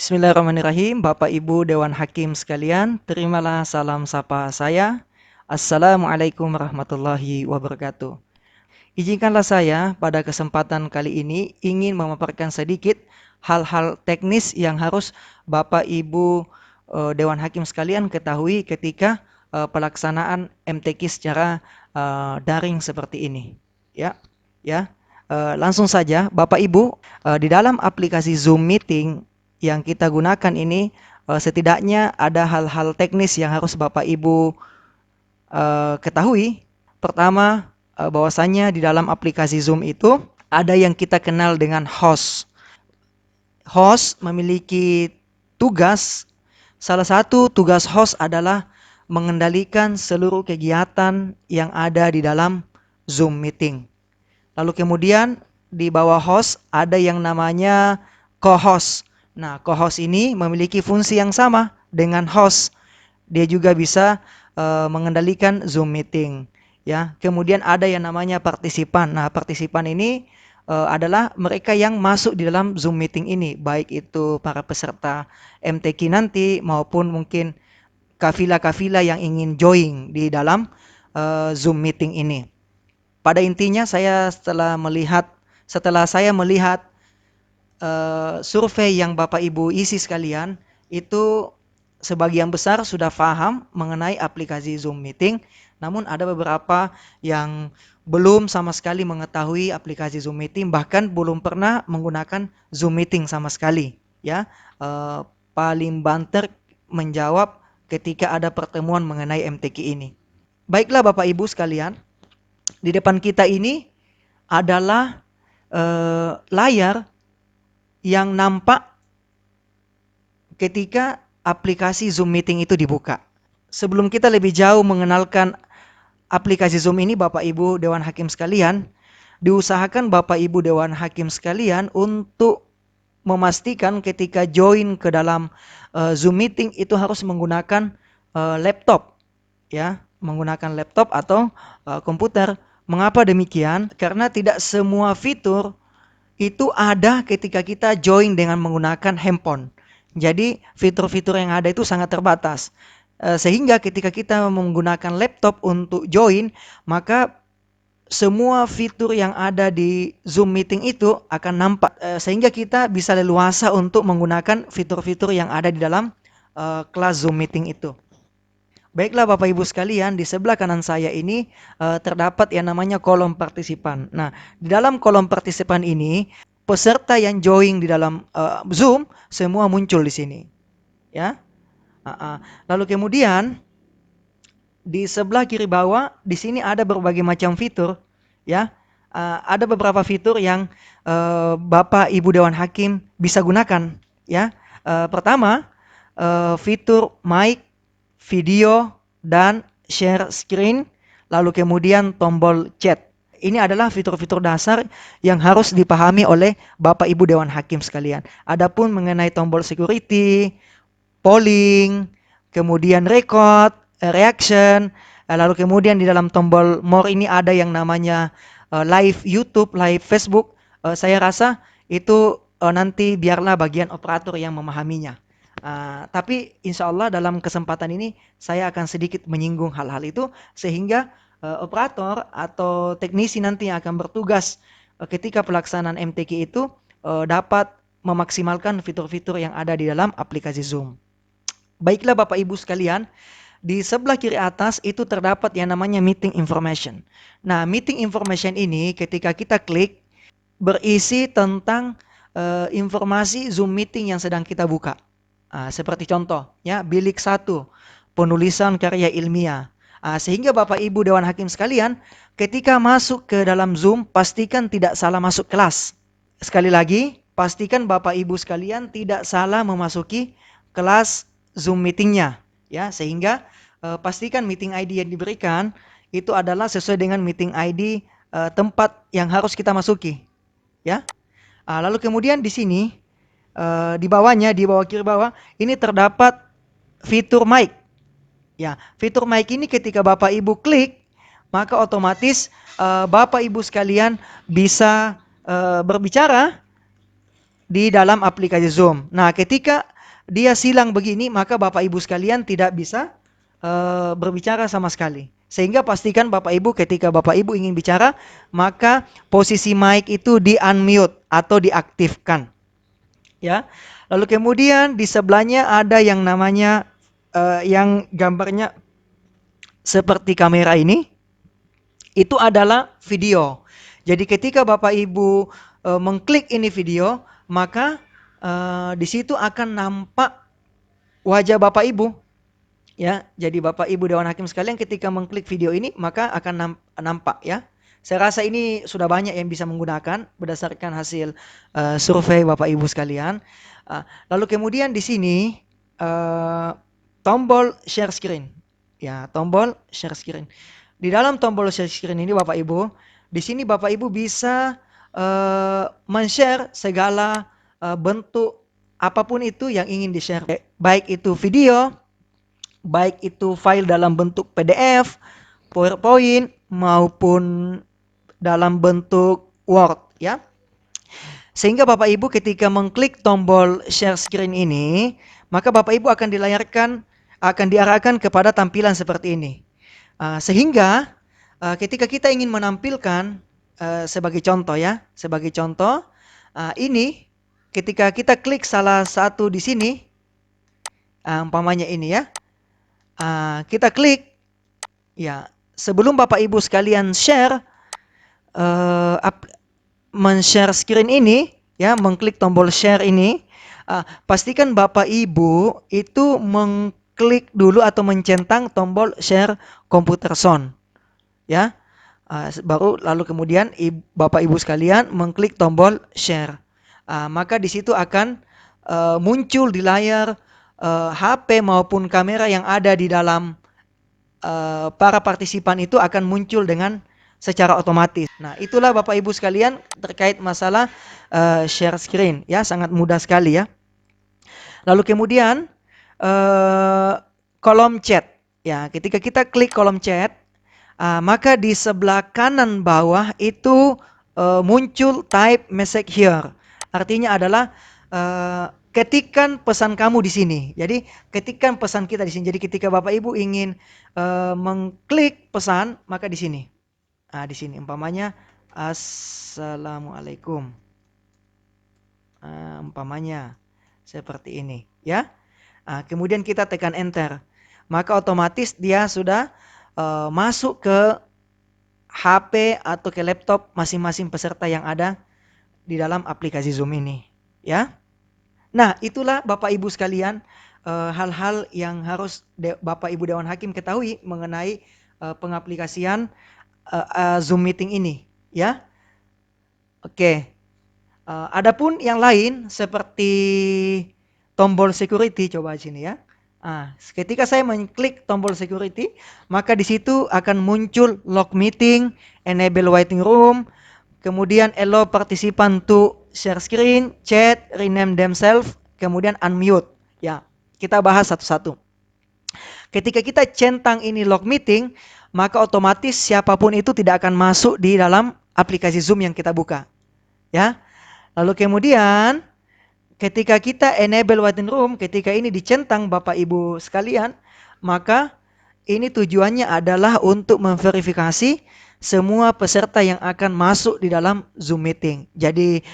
Bismillahirrahmanirrahim, Bapak Ibu Dewan Hakim sekalian, terimalah salam sapa saya. Assalamualaikum warahmatullahi wabarakatuh. Izinkanlah saya pada kesempatan kali ini ingin memaparkan sedikit hal-hal teknis yang harus Bapak Ibu Dewan Hakim sekalian ketahui ketika pelaksanaan MTQ secara daring seperti ini. Langsung saja Bapak Ibu, di dalam aplikasi Zoom Meeting yang kita gunakan ini setidaknya ada hal-hal teknis yang harus Bapak Ibu ketahui. Pertama, bahwasannya di dalam aplikasi Zoom itu ada yang kita kenal dengan host. Host memiliki tugas, salah satu tugas host adalah mengendalikan seluruh kegiatan yang ada di dalam Zoom Meeting. Lalu kemudian di bawah host ada yang namanya co-host. Nah, co-host ini memiliki fungsi yang sama dengan host. Dia juga bisa mengendalikan Zoom Meeting. Ya, kemudian ada yang namanya partisipan. Nah, partisipan ini adalah mereka yang masuk di dalam Zoom Meeting ini, baik itu para peserta MTQ nanti maupun mungkin kafilah-kafilah yang ingin join di dalam Zoom Meeting ini. Pada intinya setelah saya melihat survei yang Bapak Ibu isi sekalian, itu sebagian besar sudah paham mengenai aplikasi Zoom Meeting, namun ada beberapa yang belum sama sekali mengetahui aplikasi Zoom Meeting, bahkan belum pernah menggunakan Zoom Meeting sama sekali. Ya, paling banter menjawab ketika ada pertemuan mengenai MTQ ini. Baiklah Bapak Ibu sekalian, di depan kita ini adalah layar yang nampak ketika aplikasi Zoom Meeting itu dibuka. Sebelum kita lebih jauh mengenalkan aplikasi Zoom ini, Bapak Ibu Dewan Hakim sekalian, diusahakan Bapak Ibu Dewan Hakim sekalian untuk memastikan ketika join ke dalam Zoom Meeting itu harus menggunakan laptop, ya, menggunakan laptop atau komputer. Mengapa demikian? Karena tidak semua fitur itu ada ketika kita join dengan menggunakan handphone. Jadi fitur-fitur yang ada itu sangat terbatas. Sehingga ketika kita menggunakan laptop untuk join, maka semua fitur yang ada di Zoom Meeting itu akan nampak. Sehingga kita bisa leluasa untuk menggunakan fitur-fitur yang ada di dalam kelas Zoom Meeting itu. Baiklah Bapak Ibu sekalian, di sebelah kanan saya ini terdapat yang namanya kolom partisipan. Nah, di dalam kolom partisipan ini, peserta yang join di dalam Zoom semua muncul di sini. Ya. Lalu kemudian di sebelah kiri bawah di sini ada berbagai macam fitur, ya. Ada beberapa fitur yang Bapak Ibu Dewan Hakim bisa gunakan, ya. Pertama, fitur mic, video, dan share screen, lalu kemudian tombol chat. Ini adalah fitur-fitur dasar yang harus dipahami oleh Bapak Ibu Dewan Hakim sekalian. Adapun mengenai tombol security, polling, kemudian record, reaction, lalu kemudian di dalam tombol more ini ada yang namanya live YouTube, live Facebook. Saya rasa itu nanti biarlah bagian operator yang memahaminya. Tapi insya Allah dalam kesempatan ini saya akan sedikit menyinggung hal-hal itu sehingga operator atau teknisi nanti yang akan bertugas ketika pelaksanaan MTQ itu dapat memaksimalkan fitur-fitur yang ada di dalam aplikasi Zoom. Baiklah Bapak Ibu sekalian, di sebelah kiri atas itu terdapat yang namanya meeting information. Nah, meeting information ini ketika kita klik berisi tentang informasi Zoom meeting yang sedang kita buka. Seperti contoh, ya, bilik 1, penulisan karya ilmiah. Sehingga Bapak Ibu Dewan Hakim sekalian, ketika masuk ke dalam Zoom, pastikan tidak salah masuk kelas. Sekali lagi, pastikan Bapak Ibu sekalian tidak salah memasuki kelas Zoom meetingnya, ya, sehingga pastikan meeting ID yang diberikan itu adalah sesuai dengan meeting ID tempat yang harus kita masuki, ya. Lalu kemudian di sini di bawahnya, di bawah kiri bawah, ini terdapat fitur mic. Ya, fitur mic ini ketika Bapak Ibu klik, maka otomatis Bapak Ibu sekalian bisa berbicara di dalam aplikasi Zoom. Nah, ketika dia silang begini, maka Bapak Ibu sekalian tidak bisa berbicara sama sekali. Sehingga pastikan Bapak Ibu ketika Bapak Ibu ingin bicara, maka posisi mic itu di unmute atau diaktifkan. Ya. Lalu kemudian di sebelahnya ada yang namanya yang gambarnya seperti kamera ini, itu adalah video. Jadi ketika Bapak Ibu mengklik ini video, maka di situ akan nampak wajah Bapak Ibu. Ya, jadi Bapak Ibu Dewan Hakim sekalian ketika mengklik video ini, maka akan nampak ya. Saya rasa ini sudah banyak yang bisa menggunakan berdasarkan hasil survei Bapak Ibu sekalian. Lalu kemudian di sini tombol share screen. Ya, tombol share screen. Di dalam tombol share screen ini Bapak Ibu, di sini Bapak Ibu bisa men-share segala bentuk apapun itu yang ingin di-share. Baik itu video, baik itu file dalam bentuk PDF, PowerPoint maupun dalam bentuk Word ya. Sehingga Bapak Ibu ketika mengklik tombol share screen ini, maka Bapak Ibu akan diarahkan kepada tampilan seperti ini. Sehingga ketika kita ingin menampilkan sebagai contoh ya, ini ketika kita klik salah satu di sini, umpamanya ini ya, kita klik ya, sebelum Bapak Ibu sekalian share men-share screen ini ya, mengklik tombol share ini, pastikan Bapak Ibu itu mengklik dulu atau mencentang tombol share computer zone ya. Baru lalu kemudian Bapak Ibu sekalian mengklik tombol share. Maka di situ akan muncul di layar HP maupun kamera yang ada di dalam para partisipan itu akan muncul dengan secara otomatis. Nah, itulah Bapak Ibu sekalian terkait masalah share screen ya, sangat mudah sekali ya. Lalu kemudian kolom chat ya, ketika kita klik kolom chat, maka di sebelah kanan bawah itu muncul type message here. Artinya adalah ketikkan pesan kamu di sini. Jadi ketikkan pesan kita di sini. Jadi ketika Bapak Ibu ingin mengklik pesan, maka di sini. Di sini umpamanya Assalamualaikum. Umpamanya seperti ini, ya. Kemudian kita tekan enter. Maka otomatis dia sudah masuk ke HP atau ke laptop masing-masing peserta yang ada di dalam aplikasi Zoom ini, ya. Nah, itulah Bapak Ibu sekalian hal-hal yang harus Bapak Ibu Dewan Hakim ketahui mengenai pengaplikasian Zoom meeting ini, ya. Oke. Adapun yang lain seperti tombol security, coba sini ya. Ketika saya mengklik tombol security, maka di situ akan muncul log meeting, enable waiting room, kemudian allow participant to share screen, chat, rename themselves, kemudian unmute. Ya, kita bahas satu-satu. Ketika kita centang ini log meeting, maka otomatis siapapun itu tidak akan masuk di dalam aplikasi Zoom yang kita buka. Ya. Lalu kemudian ketika kita enable waiting room, ketika ini dicentang Bapak Ibu sekalian, maka ini tujuannya adalah untuk memverifikasi semua peserta yang akan masuk di dalam Zoom meeting. Jadi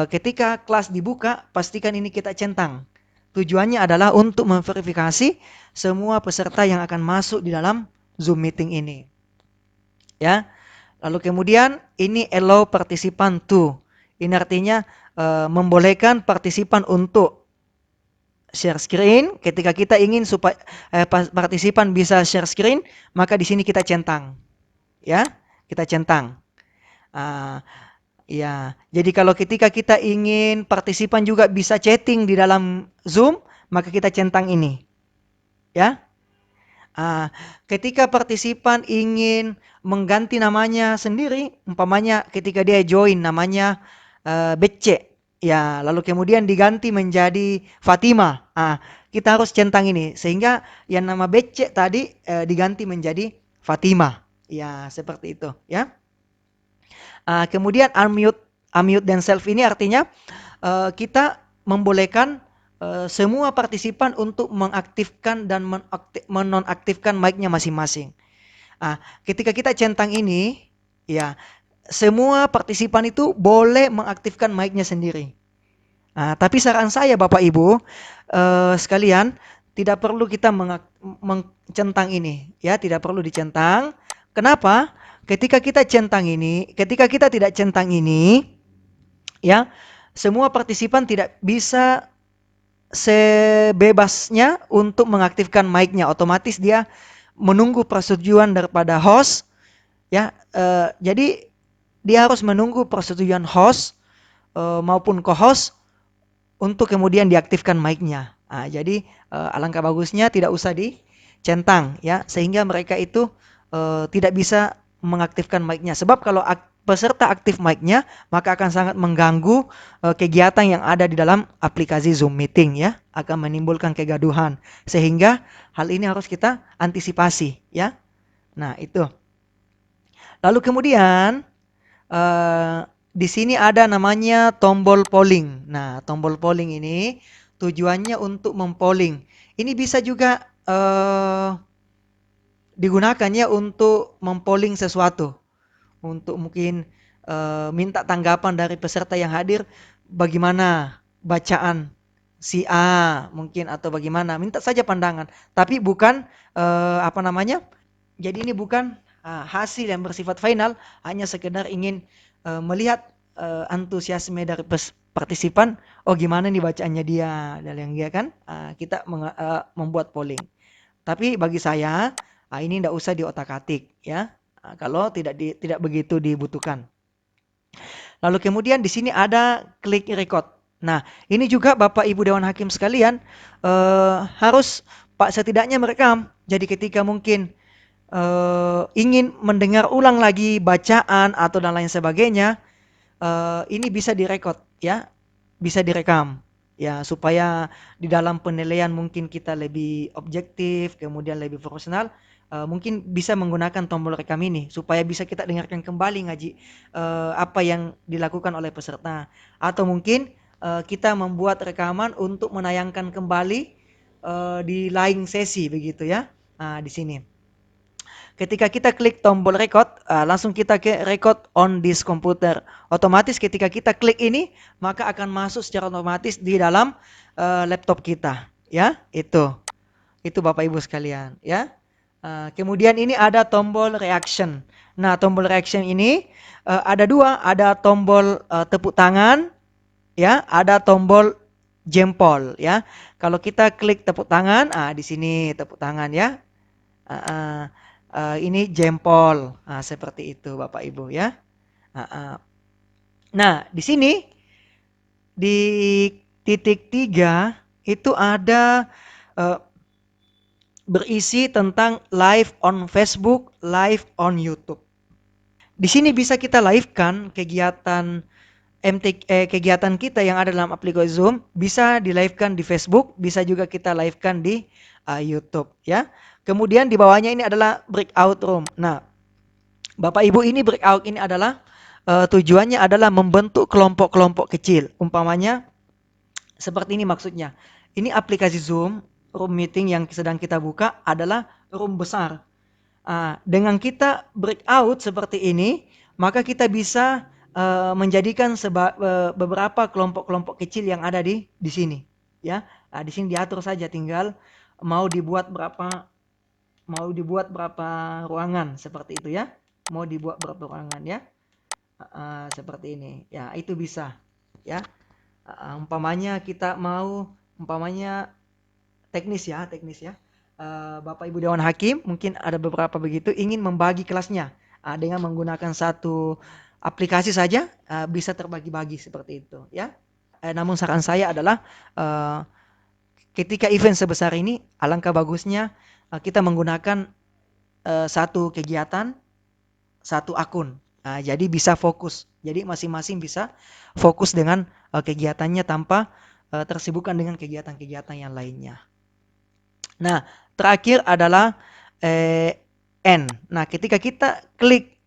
ketika kelas dibuka, pastikan ini kita centang. Tujuannya adalah untuk memverifikasi semua peserta yang akan masuk di dalam Zoom meeting ini. Ya. Lalu kemudian ini allow participant to. Ini artinya membolehkan partisipan untuk share screen. Ketika kita ingin supaya partisipan bisa share screen, maka di sini kita centang. Ya, kita centang. Ya, jadi kalau ketika kita ingin partisipan juga bisa chatting di dalam Zoom, maka kita centang ini. Ya. Ketika partisipan ingin mengganti namanya sendiri, umpamanya ketika dia join namanya Becce, ya, lalu kemudian diganti menjadi Fatima. Kita harus centang ini sehingga yang nama Becce tadi diganti menjadi Fatima. Ya, seperti itu, ya. Kemudian unmute themselves ini artinya kita membolehkan semua partisipan untuk mengaktifkan dan menonaktifkan mic-nya masing-masing. Ketika kita centang ini, ya, semua partisipan itu boleh mengaktifkan mic-nya sendiri. Tapi saran saya Bapak Ibu sekalian, tidak perlu kita mencentang ini, ya, tidak perlu dicentang. Kenapa? Ketika kita tidak centang ini, ya, semua partisipan tidak bisa sebebasnya untuk mengaktifkan mic-nya. Otomatis dia menunggu persetujuan daripada host, ya. Jadi dia harus menunggu persetujuan host maupun co-host untuk kemudian diaktifkan mic-nya. Jadi alangkah bagusnya tidak usah dicentang, ya, sehingga mereka itu tidak bisa mengaktifkan mic-nya. Sebab kalau peserta aktif mic-nya, maka akan sangat mengganggu kegiatan yang ada di dalam aplikasi Zoom Meeting, ya, akan menimbulkan kegaduhan. Sehingga hal ini harus kita antisipasi, ya. Nah, itu. Lalu kemudian di sini ada namanya tombol polling. Nah, tombol polling ini tujuannya untuk mempolling. Ini bisa juga digunakannya untuk mempolling sesuatu. Untuk mungkin minta tanggapan dari peserta yang hadir, bagaimana bacaan si A mungkin, atau bagaimana, minta saja pandangan. Tapi bukan jadi ini bukan hasil yang bersifat final, hanya sekedar ingin melihat antusiasme dari partisipan. Oh, gimana nih bacaannya dia, dan yang dia kan kita membuat polling. Tapi bagi saya ini tidak usah diotak-atik, ya, kalau tidak begitu dibutuhkan. Lalu kemudian di sini ada klik record. Nah, ini juga Bapak Ibu Dewan Hakim sekalian harus setidaknya merekam. Jadi ketika mungkin ingin mendengar ulang lagi bacaan atau dan lain sebagainya, ini bisa direkod, ya, bisa direkam, ya, supaya di dalam penilaian mungkin kita lebih objektif, kemudian lebih profesional. Mungkin bisa menggunakan tombol rekam ini supaya bisa kita dengarkan kembali ngaji apa yang dilakukan oleh peserta, atau mungkin kita membuat rekaman untuk menayangkan kembali di lain sesi, begitu, ya. Di sini ketika kita klik tombol record, langsung kita ke record on this computer. Otomatis ketika kita klik ini, maka akan masuk secara otomatis di dalam laptop kita, ya. Itu Bapak Ibu sekalian, ya. Kemudian ini ada tombol reaction. Nah, tombol reaction ini ada dua, ada tombol tepuk tangan, ya, ada tombol jempol, ya. Kalau kita klik tepuk tangan, di sini tepuk tangan, ya. Ini jempol, seperti itu Bapak Ibu, ya. Nah, di sini di titik 3 itu ada berisi tentang live on Facebook, live on YouTube. Di sini bisa kita live-kan kegiatan kegiatan kita yang ada dalam aplikasi Zoom, bisa di live-kan di Facebook, bisa juga kita live-kan di YouTube, ya. Kemudian di bawahnya ini adalah breakout room. Nah, Bapak Ibu, ini breakout ini adalah tujuannya adalah membentuk kelompok-kelompok kecil. Umpamanya seperti ini maksudnya. Ini aplikasi Zoom, room meeting yang sedang kita buka adalah room besar. Dengan kita breakout seperti ini, maka kita bisa menjadikan beberapa kelompok-kelompok kecil yang ada di sini, ya. Di sini diatur saja, tinggal mau dibuat berapa ruangan, seperti itu, ya. Mau dibuat berapa ruangan, ya. Seperti ini, ya, itu bisa, ya. Umpamanya kita mau teknis, ya. Bapak Ibu Dewan Hakim mungkin ada beberapa begitu ingin membagi kelasnya dengan menggunakan satu aplikasi saja, bisa terbagi-bagi seperti itu, ya. Namun saran saya adalah ketika event sebesar ini, alangkah bagusnya kita menggunakan satu kegiatan, satu akun. Jadi bisa fokus. Jadi masing-masing bisa fokus dengan kegiatannya tanpa tersibukkan dengan kegiatan-kegiatan yang lainnya. Nah, terakhir adalah end. Nah, ketika kita klik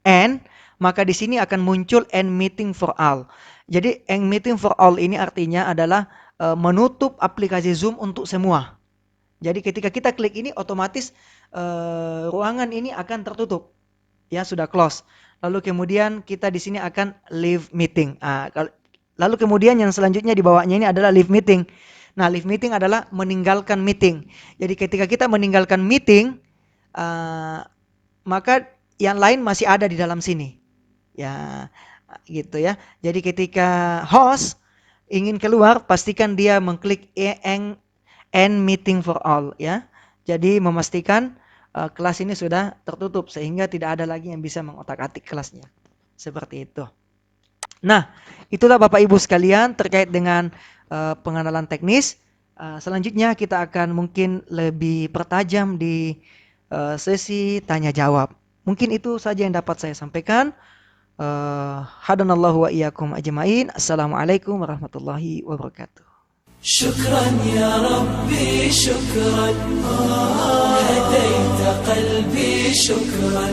end, maka di sini akan muncul end meeting for all. Jadi end meeting for all ini artinya adalah menutup aplikasi Zoom untuk semua. Jadi ketika kita klik ini otomatis ruangan ini akan tertutup. Ya, sudah close. Lalu kemudian kita di sini akan leave meeting. Lalu kemudian yang selanjutnya di bawahnya ini adalah leave meeting. Nah, leave meeting adalah meninggalkan meeting. Jadi ketika kita meninggalkan meeting, maka yang lain masih ada di dalam sini. Ya, gitu ya. Jadi ketika host ingin keluar, pastikan dia mengklik end meeting for all ya. Jadi memastikan kelas ini sudah tertutup sehingga tidak ada lagi yang bisa mengotak-atik kelasnya. Seperti itu. Nah, itulah Bapak Ibu sekalian terkait dengan pengenalan teknis. Selanjutnya kita akan mungkin lebih pertajam di sesi tanya jawab. Mungkin itu saja yang dapat saya sampaikan. Hadanallahu wa iyyakum ajmain. Assalamualaikum warahmatullahi wabarakatuh. شكرا يا ربي شكرا هديت قلبي شكرا